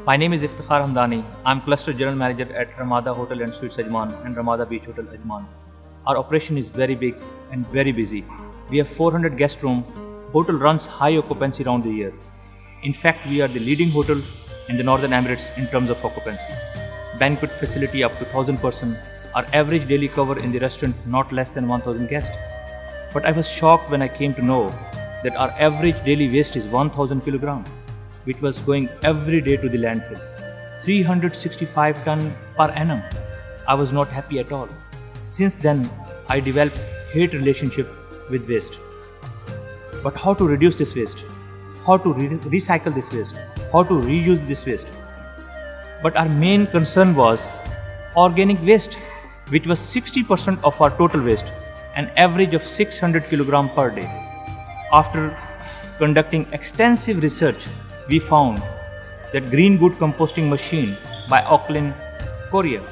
My name is Iftikhar Hamdani. I'm Cluster General Manager at Ramada Hotel and Suites Ajman and Ramada Beach Hotel Ajman. Our operation is very big and very busy. We have 400 guest rooms. Hotel runs high occupancy around the year. In fact, we are the leading hotel in the Northern Emirates in terms of occupancy. Banquet facility up to 1,000 persons. Our average daily cover in the restaurant not less than 1,000 guests. But I was shocked when I came to know that our average daily waste is 1,000 kilograms, which was going every day to the landfill. 365 ton per annum. I was not happy at all. Since then, I developed hate relationship with waste. But how to reduce this waste? How to recycle this waste? How to reuse this waste? But our main concern was organic waste, which was 60% of our total waste, an average of 600 kilograms per day. After conducting extensive research, we found that Green Good Composting Machine by Auckland, Korea.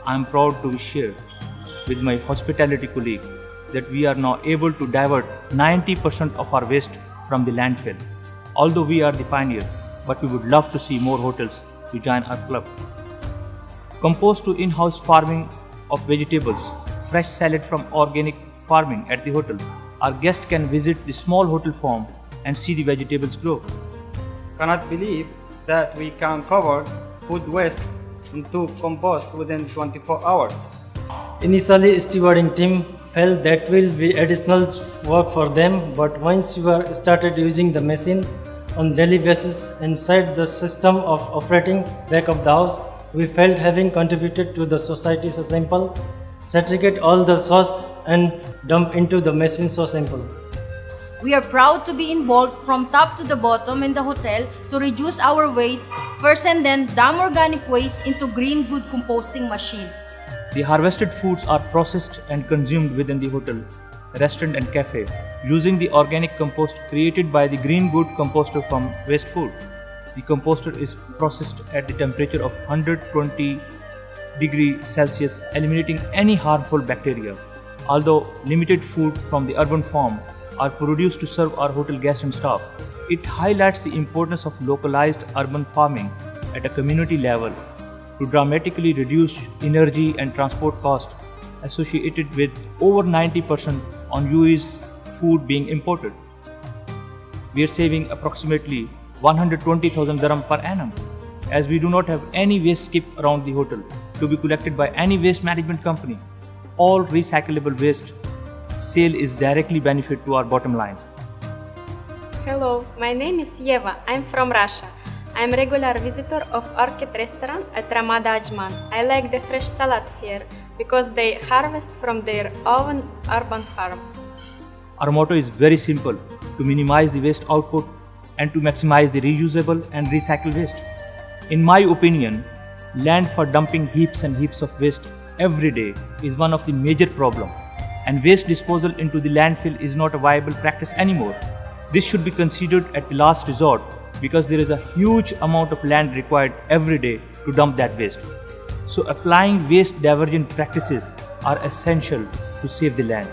I am proud to share with my hospitality colleague that we are now able to divert 90% of our waste from the landfill. Although we are the pioneer, but we would love to see more hotels to join our club. Compost to in-house farming of vegetables, fresh salad from organic farming at the hotel. Our guests can visit the small hotel farm and see the vegetables grow. Cannot believe that we can convert food waste into compost within 24 hours. Initially, stewarding team felt that will be additional work for them, but once you are started using the machine on daily basis inside the system of operating back of the house, we felt having contributed to the society so simple, segregate all the sauce and dump into the machine so simple. We are proud to be involved from top to the bottom in the hotel to reduce our waste first and then dump organic waste into Green Good Composting Machine. The harvested foods are processed and consumed within the hotel, restaurant and cafe using the organic compost created by the Green Good composter from waste food. The composter is processed at the temperature of 120 degrees Celsius, eliminating any harmful bacteria. Although limited food from the urban farm are produced to serve our hotel guests and staff, it highlights the importance of localized urban farming at a community level to dramatically reduce energy and transport costs associated with over 90% on UAE's food being imported. We are saving approximately 120,000 dirham per annum, as we do not have any waste skip around the hotel to be collected by any waste management company. All recyclable waste sale is directly benefit to our bottom line. Hello, my name is Yeva. I'm from Russia. I'm a regular visitor of Orchid restaurant at Ramada Ajman. I like the fresh salad here because they harvest from their own urban farm. Our motto is very simple: to minimize the waste output and to maximize the reusable and recycled waste. In my opinion, land for dumping heaps and heaps of waste every day is one of the major problems, and waste disposal into the landfill is not a viable practice anymore. This should be considered at the last resort because there is a huge amount of land required every day to dump that waste. So applying waste diversion practices are essential to save the land.